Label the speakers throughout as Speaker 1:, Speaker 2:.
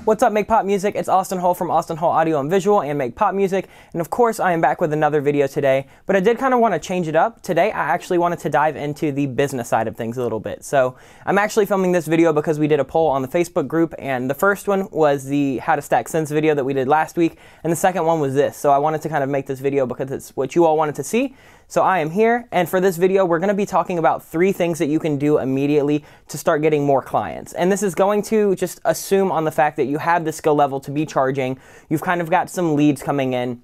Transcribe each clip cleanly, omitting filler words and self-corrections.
Speaker 1: What's up, Make Pop Music? It's Austin Hull from Austin Hull Audio and Visual and Make Pop Music. And of course, I am back with another video today, but I did kind of want to change it up. Today, I actually wanted to dive into the business side of things a little bit. So I'm actually filming this video because we did a poll on the Facebook group, and the first one was the How to Stack Synths video that we did last week, and the second one was this. So I wanted to kind of make this video because it's what you all wanted to see. So I am here, and for this video, we're going to be talking about 3 things that you can do immediately to start getting more clients. And this is going to just assume on the fact that you have the skill level to be charging, you've kind of got some leads coming in,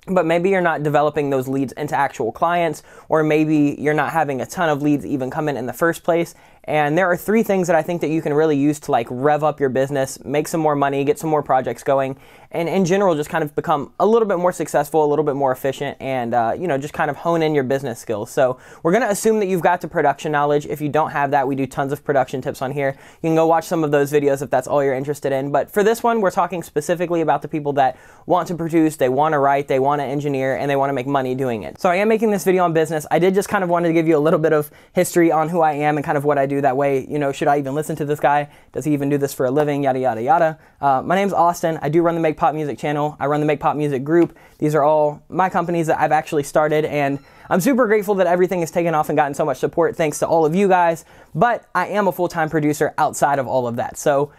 Speaker 1: but maybe you're not developing those leads into actual clients, or maybe you're not having a ton of leads even come in the first place. And there are 3 things that I think that you can really use to like rev up your business, make some more money, get some more projects going, and in general just kind of become a little bit more successful, a little bit more efficient, and you know, just kind of hone in your business skills. So we're going to assume that you've got the production knowledge. If you don't have that, we do tons of production tips on here. You can go watch some of those videos if that's all you're interested in. But for this one, we're talking specifically about the people that want to produce, they want to write, they want to engineer, and they want to make money doing it. So I am making this video on business. I did just kind of wanted to give you a little bit of history on who I am and kind of what I do. That way, you know, should I even listen to this guy? Does he even do this for a living? Yada, yada, yada. My name's Austin. I do run the Make Pop Music channel. I run the Make Pop Music group. These are all my companies that I've actually started, and I'm super grateful that everything has taken off and gotten so much support thanks to all of you guys. But I am a full-time producer outside of all of that. So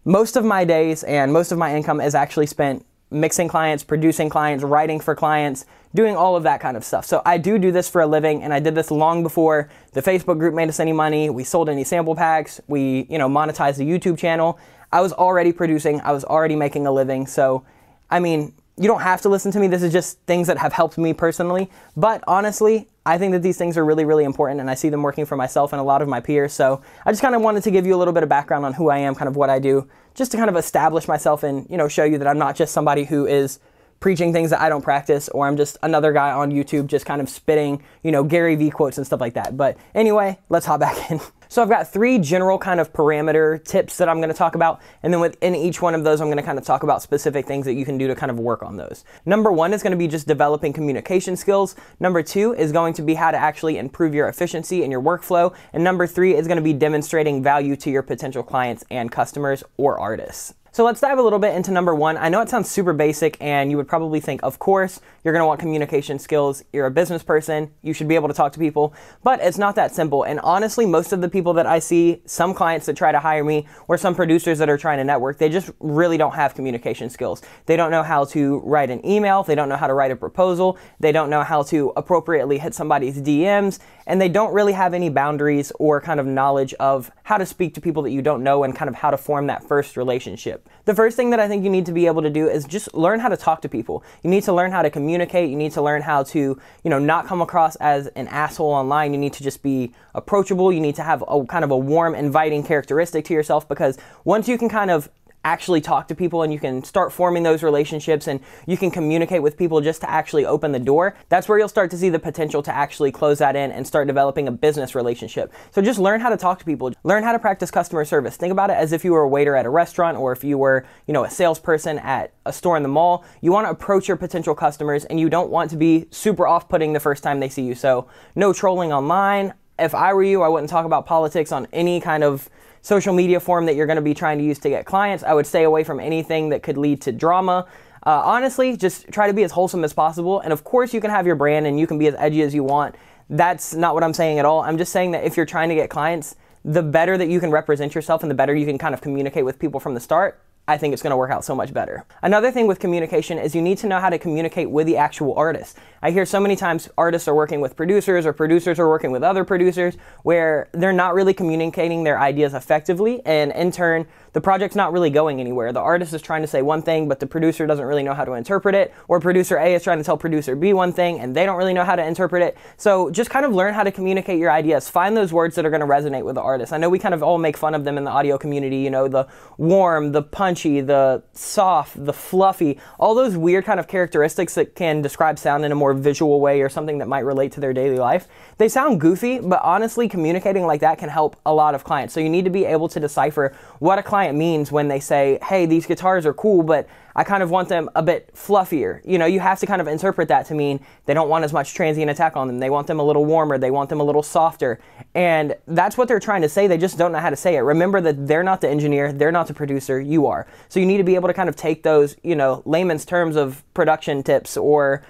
Speaker 1: most of my days and most of my income is actually spent mixing clients, producing clients, writing for clients, doing all of that kind of stuff. So I do this for a living, and I did this long before the Facebook group made us any money, we sold any sample packs, we, you know, monetized the YouTube channel. I was already producing, I was already making a living. So, I mean, you don't have to listen to me. This is just things that have helped me personally. But honestly, I think that these things are really, really important, and I see them working for myself and a lot of my peers. So I just kind of wanted to give you a little bit of background on who I am, kind of what I do, just to kind of establish myself and, you know, show you that I'm not just somebody who is preaching things that I don't practice, or I'm just another guy on YouTube just kind of spitting, you know, Gary Vee quotes and stuff like that. But anyway, let's hop back in. So I've got 3 general kind of parameter tips that I'm going to talk about, and then within each one of those, I'm going to kind of talk about specific things that you can do to kind of work on those. Number 1 is going to be just developing communication skills. Number 2 is going to be how to actually improve your efficiency and your workflow. And number 3 is going to be demonstrating value to your potential clients and customers or artists. So let's dive a little bit into number 1. I know it sounds super basic, and you would probably think, of course, you're going to want communication skills. You're a business person. You should be able to talk to people. But it's not that simple. And honestly, most of the people that I see, some clients that try to hire me, or some producers that are trying to network, they just really don't have communication skills. They don't know how to write an email. They don't know how to write a proposal. They don't know how to appropriately hit somebody's DMs. And they don't really have any boundaries or kind of knowledge of how to speak to people that you don't know and kind of how to form that first relationship. The first thing that I think you need to be able to do is just learn how to talk to people. You need to learn how to communicate. You need to learn how to, you know, not come across as an asshole online. You need to just be approachable. You need to have a kind of a warm, inviting characteristic to yourself, because once you can kind of actually talk to people and you can start forming those relationships and you can communicate with people just to actually open the door, that's where you'll start to see the potential to actually close that in and start developing a business relationship. So just learn how to talk to people, learn how to practice customer service. Think about it as if you were a waiter at a restaurant, or if you were, you know, a salesperson at a store in the mall. You want to approach your potential customers, and you don't want to be super off-putting the first time they see you. So no trolling online. If I were you, I wouldn't talk about politics on any kind of social media forum that you're going to be trying to use to get clients. I would stay away from anything that could lead to drama. Honestly, just try to be as wholesome as possible. And of course, you can have your brand and you can be as edgy as you want. That's not what I'm saying at all. I'm just saying that if you're trying to get clients, the better that you can represent yourself and the better you can kind of communicate with people from the start, I think it's going to work out so much better. Another thing with communication is you need to know how to communicate with the actual artist. I hear so many times artists are working with producers, or producers are working with other producers, where they're not really communicating their ideas effectively, and in turn, the project's not really going anywhere. The artist is trying to say one thing, but the producer doesn't really know how to interpret it, or producer A is trying to tell producer B one thing, and they don't really know how to interpret it. So just kind of learn how to communicate your ideas. Find those words that are going to resonate with the artist. I know we kind of all make fun of them in the audio community, you know, the warm, the punchy, the soft, the fluffy, all those weird kind of characteristics that can describe sound in a more visual way or something that might relate to their daily life. They sound goofy, but honestly, communicating like that can help a lot of clients. So you need to be able to decipher what a client client means when they say, hey, these guitars are cool, but I kind of want them a bit fluffier. You know, you have to kind of interpret that to mean they don't want as much transient attack on them. They want them a little warmer. They want them a little softer. And that's what they're trying to say. They just don't know how to say it. Remember that they're not the engineer. They're not the producer. You are. So you need to be able to kind of take those, you know, layman's terms of production tips or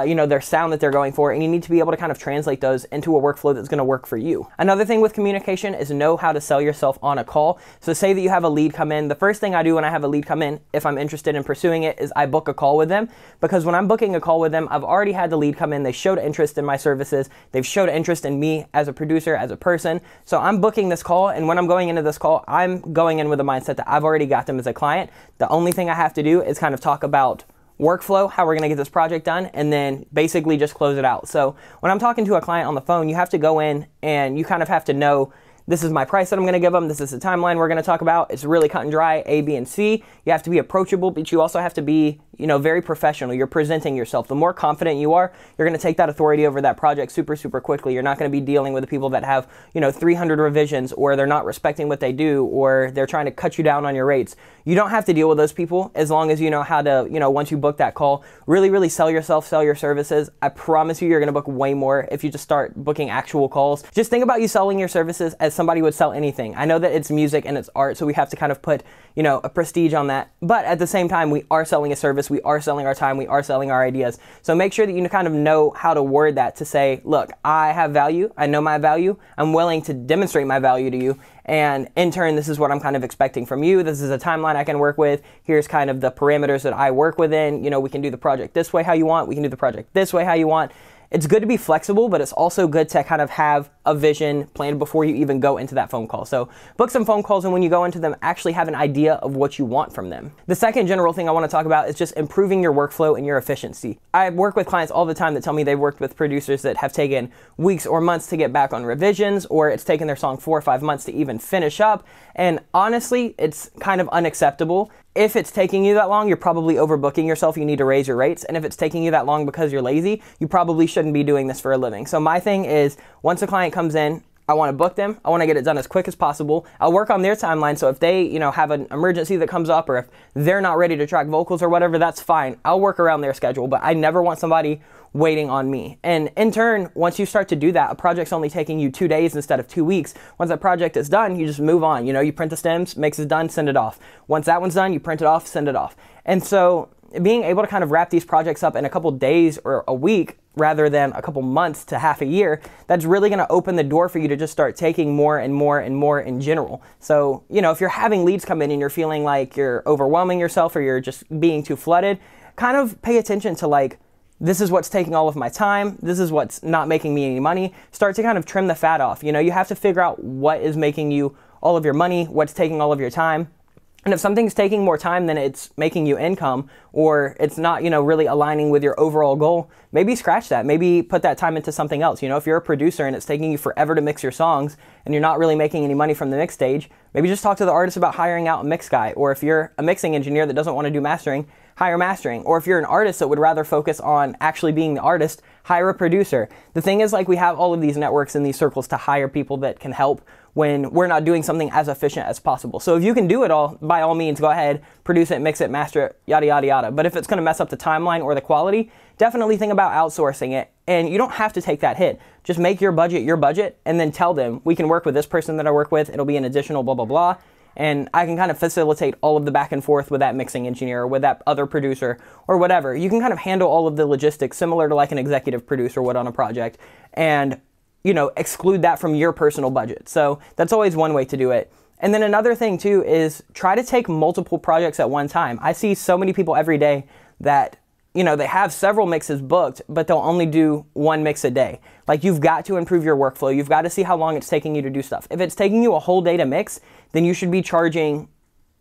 Speaker 1: you know, their sound that they're going for, and you need to be able to kind of translate those into a workflow that's going to work for you. Another thing with communication is know how to sell yourself on a call. So say that you have a lead come in. The first thing I do when I have a lead come in, if I'm interested in pursuing it, is I book a call with them, because when I'm booking a call with them, I've already had the lead come in. They showed interest in my services. They've showed interest in me as a producer, as a person. So I'm booking this call, and when I'm going into this call, I'm going in with a mindset that I've already got them as a client. The only thing I have to do is kind of talk about workflow, how we're going to get this project done, and then basically just close it out. So when I'm talking to a client on the phone, you have to go in and you kind of have to know, this is my price that I'm going to give them. This is the timeline we're going to talk about. It's really cut and dry, A, B, and C. You have to be approachable, but you also have to be, you know, very professional. You're presenting yourself. The more confident you are, you're going to take that authority over that project super, super quickly. You're not going to be dealing with the people that have, you know, 300 revisions, or they're not respecting what they do, or they're trying to cut you down on your rates. You don't have to deal with those people as long as you know how to, you know, once you book that call, really, really sell yourself, sell your services. I promise you, you're going to book way more if you just start booking actual calls. Just think about you selling your services as somebody would sell anything. I know that it's music and it's art, so we have to kind of put, you know, a prestige on that. But at the same time, we are selling a service. We are selling our time. We are selling our ideas. So make sure that you kind of know how to word that to say, look, I have value. I know my value. I'm willing to demonstrate my value to you. And in turn, this is what I'm kind of expecting from you. This is a timeline I can work with. Here's kind of the parameters that I work within. You know, we can do the project this way how you want. We can do the project this way how you want. It's good to be flexible, but it's also good to kind of have a vision planned before you even go into that phone call. So book some phone calls, and when you go into them, actually have an idea of what you want from them. The second general thing I want to talk about is just improving your workflow and your efficiency. I work with clients all the time that tell me they've worked with producers that have taken weeks or months to get back on revisions, or it's taken their song 4 or 5 months to even finish up. And honestly, it's kind of unacceptable. If it's taking you that long, you're probably overbooking yourself. You need to raise your rates. And if it's taking you that long because you're lazy, you probably shouldn't be doing this for a living. So my thing is, once a client comes in, I want to book them. I want to get it done as quick as possible. I'll work on their timeline. So if they, you know, have an emergency that comes up, or if they're not ready to track vocals or whatever, that's fine. I'll work around their schedule, but I never want somebody waiting on me. And in turn, once you start to do that, a project's only taking you 2 days instead of 2 weeks. Once that project is done, you just move on. You know, you print the stems, mix is done, send it off. Once that one's done, you print it off, send it off. And so being able to kind of wrap these projects up in a couple days or a week rather than a couple months to half a year, that's really going to open the door for you to just start taking more and more and more in general. So, you know, if you're having leads come in and you're feeling like you're overwhelming yourself, or you're just being too flooded, kind of pay attention to, like, this is what's taking all of my time. This is what's not making me any money. Start to kind of trim the fat off. You know, you have to figure out what is making you all of your money, what's taking all of your time. And if something's taking more time than it's making you income, or it's not, you know, really aligning with your overall goal, maybe scratch that. Maybe put that time into something else. You know, if you're a producer and it's taking you forever to mix your songs and you're not really making any money from the mix stage, maybe just talk to the artist about hiring out a mix guy. Or if you're a mixing engineer that doesn't want to do mastering, hire mastering. Or if you're an artist that would rather focus on actually being the artist, hire a producer. The thing is, like, we have all of these networks and these circles to hire people that can help when we're not doing something as efficient as possible. So if you can do it all, by all means, go ahead, produce it, mix it, master it, yada, yada, yada. But if it's going to mess up the timeline or the quality, definitely think about outsourcing it. And you don't have to take that hit. Just make your budget, and then tell them, we can work with this person that I work with. It'll be an additional blah, blah, blah. And I can kind of facilitate all of the back and forth with that mixing engineer or with that other producer or whatever. You can kind of handle all of the logistics similar to like an executive producer would on a project, and, you know, exclude that from your personal budget. So that's always one way to do it. And then another thing too is try to take multiple projects at one time. I see so many people every day that, you know, they have several mixes booked, but they'll only do one mix a day. Like, you've got to improve your workflow. You've got to see how long it's taking you to do stuff. If it's taking you a whole day to mix, then you should be charging,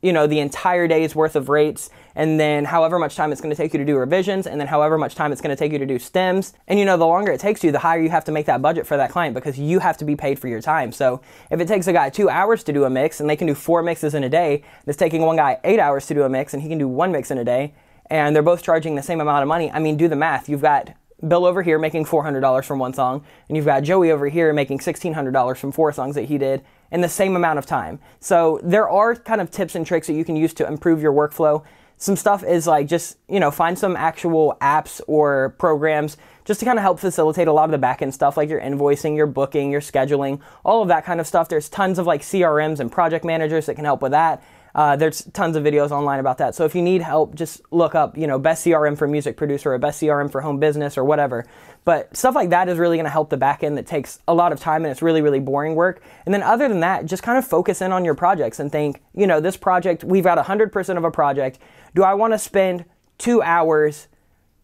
Speaker 1: you know, the entire day's worth of rates, and then however much time it's going to take you to do revisions, and then however much time it's going to take you to do stems. And, you know, the longer it takes you, the higher you have to make that budget for that client, because you have to be paid for your time. So if it takes a guy 2 hours to do a mix and they can do 4 mixes in a day, and it's taking one guy 8 hours to do a mix and he can do 1 mix in a day, and they're both charging the same amount of money, I mean, do the math. You've got Bill over here making $400 from one song, and you've got Joey over here making $1,600 from 4 songs that he did in the same amount of time. So there are kind of tips and tricks that you can use to improve your workflow. Some stuff is like just, find some actual apps or programs just to kind of help facilitate a lot of the back-end stuff, like your invoicing, your booking, your scheduling, all of that kind of stuff. There's tons of like CRMs and project managers that can help with that. There's tons of videos online about that. So if you need help, just look up, best CRM for music producer or best CRM for home business or whatever. But stuff like that is really going to help the back end that takes a lot of time and it's really, really boring work. And then other than that, just kind of focus in on your projects and think, this project, we've got 100% of a project. Do I want to spend 2 hours,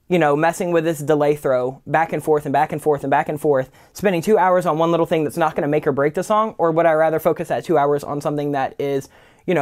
Speaker 1: messing with this delay throw back and forth and back and forth and back and forth, spending 2 hours on one little thing that's not going to make or break the song? Or would I rather focus that 2 hours on something that is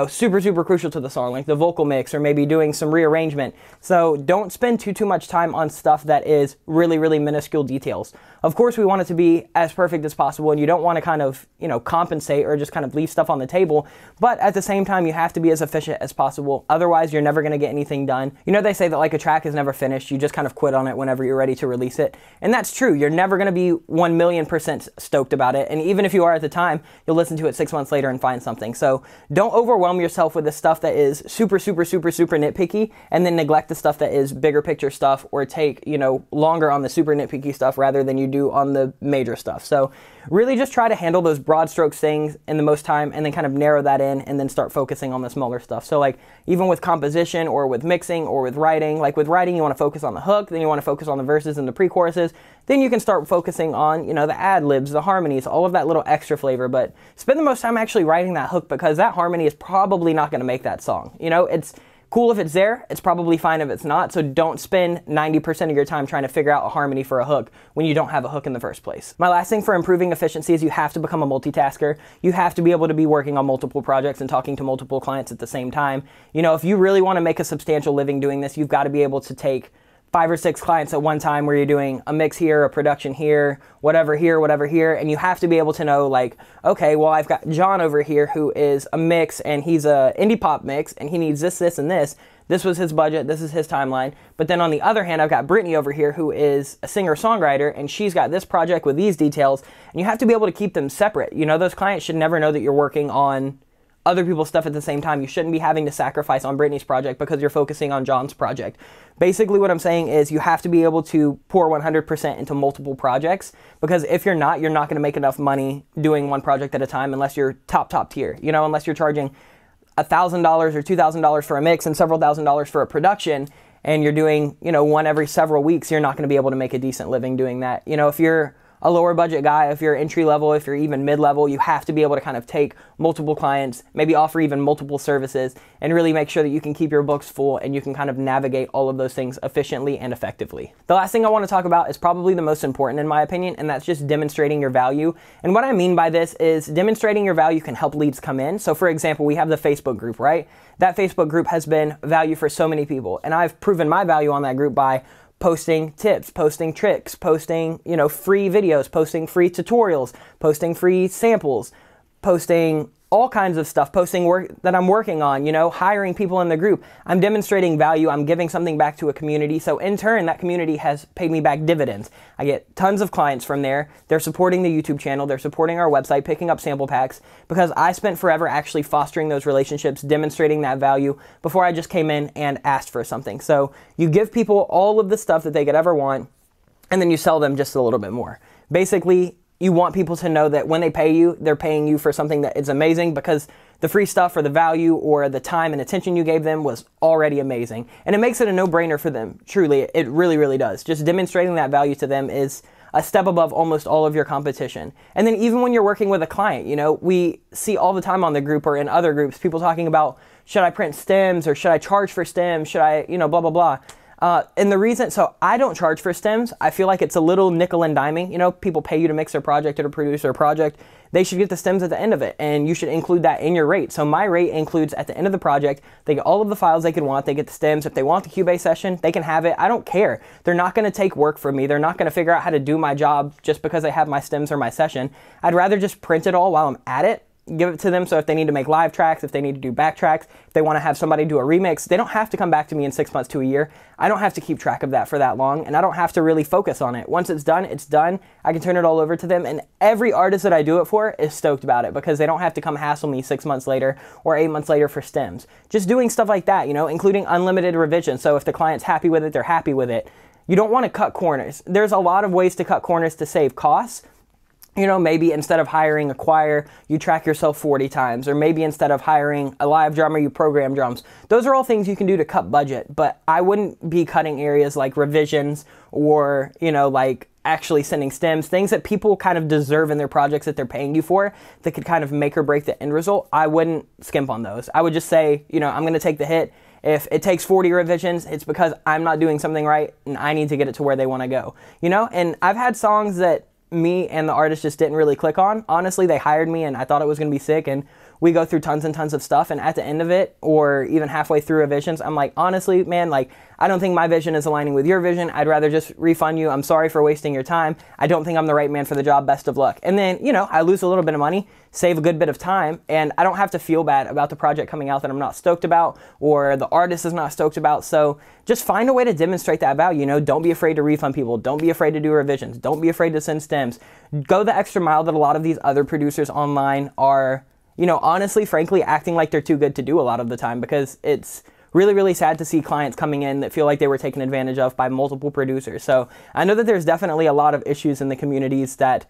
Speaker 1: super, super crucial to the song, like the vocal mix or maybe doing some rearrangement? So don't spend too much time on stuff that is really, really minuscule details. Of course, we want it to be as perfect as possible, and you don't want to kind of, compensate or just kind of leave stuff on the table. But at the same time, you have to be as efficient as possible. Otherwise, you're never going to get anything done. They say that like a track is never finished. You just kind of quit on it whenever you're ready to release it. And that's true. You're never going to be 1,000,000% stoked about it. And even if you are at the time, you'll listen to it 6 months later and find something. So don't overwhelm yourself with the stuff that is super, super, super, super nitpicky, and then neglect the stuff that is bigger picture stuff, or take, longer on the super nitpicky stuff rather than you do on the major stuff. So really just try to handle those broad strokes things in the most time, and then kind of narrow that in, and then start focusing on the smaller stuff. So like even with composition or with mixing or with writing, like with writing, you want to focus on the hook, then you want to focus on the verses and the pre-choruses. Then you can start focusing on, the ad-libs, the harmonies, all of that little extra flavor. But spend the most time actually writing that hook, because that harmony is probably not going to make that song. It's cool if it's there, it's probably fine if it's not. So don't spend 90% of your time trying to figure out a harmony for a hook when you don't have a hook in the first place. My last thing for improving efficiency is you have to become a multitasker. You have to be able to be working on multiple projects and talking to multiple clients at the same time. If you really want to make a substantial living doing this, you've got to be able to take 5 or 6 clients at one time, where you're doing a mix here, a production here, whatever here, and you have to be able to know, like, okay, well, I've got John over here who is a mix, and he's a indie pop mix, and he needs this, this, and this. This was his budget, this is his timeline. But then on the other hand, I've got Brittany over here who is a singer-songwriter, and she's got this project with these details, and you have to be able to keep them separate. Those clients should never know that you're working on other people's stuff at the same time. You shouldn't be having to sacrifice on Brittany's project because you're focusing on John's project. Basically what I'm saying is you have to be able to pour 100% into multiple projects, because if you're not going to make enough money doing one project at a time unless you're top tier. Unless you're charging $1,000 or $2,000 for a mix and several $1,000s for a production, and you're doing, one every several weeks, you're not going to be able to make a decent living doing that. If you're a lower budget guy, if you're entry level, if you're even mid-level, you have to be able to kind of take multiple clients, maybe offer even multiple services, and really make sure that you can keep your books full and you can kind of navigate all of those things efficiently and effectively. The last thing I want to talk about is probably the most important in my opinion, and that's just demonstrating your value. And what I mean by this is demonstrating your value can help leads come in. So for example, we have the Facebook group, right? That Facebook group has been value for so many people, and I've proven my value on that group by posting tips, posting tricks, posting, free videos, posting free tutorials, posting free samples, posting all kinds of stuff, posting work that I'm working on, hiring people in the group. I'm demonstrating value. I'm giving something back to a community. So in turn, that community has paid me back dividends. I get tons of clients from there. They're supporting the YouTube channel. They're supporting our website, picking up sample packs, because I spent forever actually fostering those relationships, demonstrating that value before I just came in and asked for something. So you give people all of the stuff that they could ever want, and then you sell them just a little bit more. Basically, you want people to know that when they pay you, they're paying you for something that is amazing, because the free stuff or the value or the time and attention you gave them was already amazing. And it makes it a no-brainer for them. Truly, it really, really does. Just demonstrating that value to them is a step above almost all of your competition. And then even when you're working with a client, we see all the time on the group or in other groups, people talking about, should I print stems, or should I charge for stems? Should I, blah, blah, blah. And the reason, so I don't charge for stems. I feel like it's a little nickel and diming. People pay you to mix their project or to produce their project. They should get the stems at the end of it, and you should include that in your rate. So my rate includes at the end of the project, they get all of the files they could want. They get the stems. If they want the Cubase session, they can have it. I don't care. They're not going to take work from me. They're not going to figure out how to do my job just because they have my stems or my session. I'd rather just print it all while I'm at it give it to them. So if they need to make live tracks, if they need to do backtracks, if they want to have somebody do a remix, they don't have to come back to me in 6 months to a year. I don't have to keep track of that for that long, and I don't have to really focus on it. Once it's done, it's done. I can turn it all over to them, and every artist that I do it for is stoked about it because they don't have to come hassle me 6 months later or 8 months later for stems. Just doing stuff like that, you know, including unlimited revisions. So if the client's happy with it, they're happy with it. You don't want to cut corners. There's a lot of ways to cut corners to save costs. You know, maybe instead of hiring a choir, you track yourself 40 times, or maybe instead of hiring a live drummer, you program drums. Those are all things you can do to cut budget, but I wouldn't be cutting areas like revisions or, you know, like actually sending stems, things that people kind of deserve in their projects that they're paying you for that could kind of make or break the end result. I wouldn't skimp on those. I would just say, you know, I'm going to take the hit. If it takes 40 revisions, it's because I'm not doing something right and I need to get it to where they want to go, you know? And I've had songs that me and the artist just didn't really click on. Honestly, they hired me and I thought it was going to be sick, and we go through tons and tons of stuff, and at the end of it, or even halfway through revisions, I'm like, honestly, man, like, I don't think my vision is aligning with your vision. I'd rather just refund you. I'm sorry for wasting your time. I don't think I'm the right man for the job. Best of luck. And then, you know, I lose a little bit of money, save a good bit of time, and I don't have to feel bad about the project coming out that I'm not stoked about, or the artist is not stoked about. So just find a way to demonstrate that value. You know, don't be afraid to refund people. Don't be afraid to do revisions. Don't be afraid to send stems. Go the extra mile that a lot of these other producers online are, you know, honestly, frankly, acting like they're too good to do a lot of the time, because it's really, really sad to see clients coming in that feel like they were taken advantage of by multiple producers. So I know that there's definitely a lot of issues in the communities that,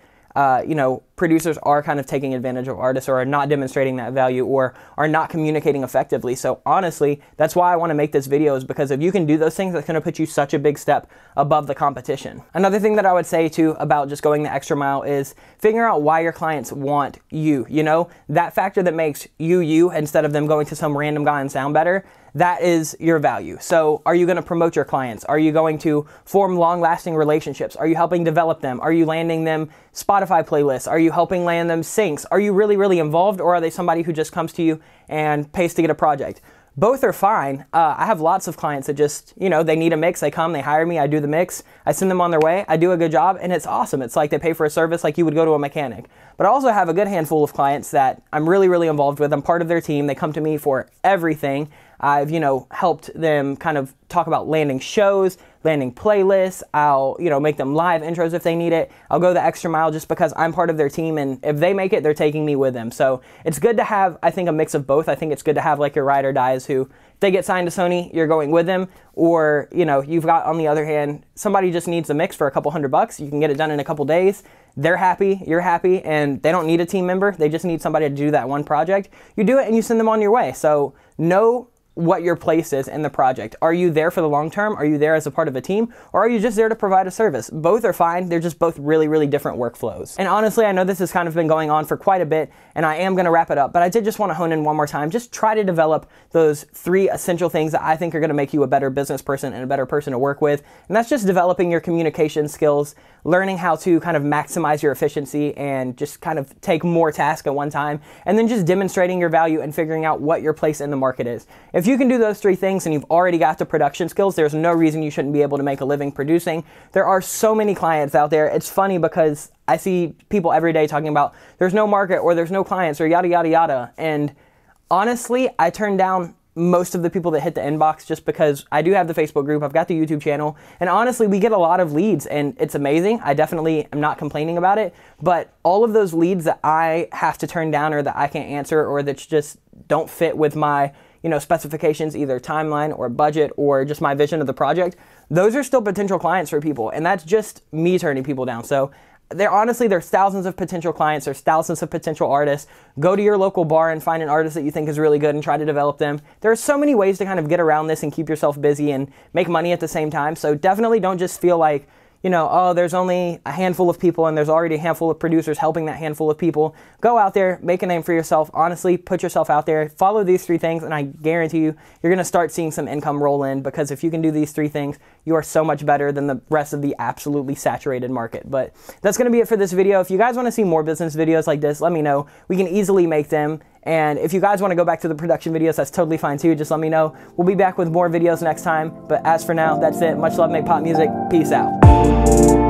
Speaker 1: you know, producers are kind of taking advantage of artists, or are not demonstrating that value, or are not communicating effectively. So honestly, that's why I want to make this video, is because if you can do those things, that's going to put you such a big step above the competition. Another thing that I would say too about just going the extra mile is figure out why your clients want you. You know, that factor that makes you you instead of them going to some random guy and sound better. That is your value. So are you going to promote your clients? Are you going to form long-lasting relationships? Are you helping develop them? Are you landing them Spotify playlists? Are you helping land them syncs? Are you really, really involved, or are they somebody who just comes to you and pays to get a project? Both are fine. I have lots of clients that just, you know, they need a mix, they come, they hire me, I do the mix, I send them on their way, I do a good job, and it's awesome. It's like they pay for a service like you would go to a mechanic. But I also have a good handful of clients that I'm really, really involved with. I'm part of their team. They come to me for everything. I've, you know, helped them kind of talk about landing shows, landing playlists. I'll, you know, make them live intros if they need it. I'll go the extra mile just because I'm part of their team, and if they make it, they're taking me with them. So it's good to have, I think, a mix of both. I think it's good to have like your ride or dies who, if they get signed to Sony, you're going with them. Or, you know, you've got, on the other hand, somebody just needs a mix for a couple $100. You can get it done in a couple days. They're happy, you're happy, and they don't need a team member. They just need somebody to do that one project. You do it and you send them on your way. So know what your place is in the project. Are you there for the long term? Are you there as a part of a team? Or are you just there to provide a service? Both are fine. They're just both really, really different workflows. And honestly, I know this has kind of been going on for quite a bit, and I am going to wrap it up, but I did just want to hone in one more time. Just try to develop those 3 essential things that I think are going to make you a better business person and a better person to work with. And that's just developing your communication skills, learning how to kind of maximize your efficiency and just kind of take more tasks at one time, and then just demonstrating your value and figuring out what your place in the market is. If you can do those 3 things and you've already got the production skills, there's no reason you shouldn't be able to make a living producing. There are so many clients out there. It's funny because I see people every day talking about there's no market, or there's no clients, or yada, yada, yada. And honestly, I turn down most of the people that hit the inbox just because I do have the Facebook group, I've got the YouTube channel, and honestly, we get a lot of leads, and it's amazing. I definitely am not complaining about it, but all of those leads that I have to turn down, or that I can't answer, or that just don't fit with my, you know, specifications, either timeline or budget or just my vision of the project, those are still potential clients for people, and that's just me turning people down. So there's thousands of potential clients, there's thousands of potential artists. Go to your local bar and find an artist that you think is really good and try to develop them. There are so many ways to kind of get around this and keep yourself busy and make money at the same time. So definitely don't just feel like, you know, oh, there's only a handful of people and there's already a handful of producers helping that handful of people. Go out there, make a name for yourself. Honestly, put yourself out there, follow these 3 things, and I guarantee you, you're going to start seeing some income roll in, because if you can do these 3 things, you are so much better than the rest of the absolutely saturated market. But that's going to be it for this video. If you guys want to see more business videos like this, let me know. We can easily make them. And if you guys want to go back to the production videos, that's totally fine too. Just let me know. We'll be back with more videos next time. But as for now, that's it. Much love, make pop music. Peace out.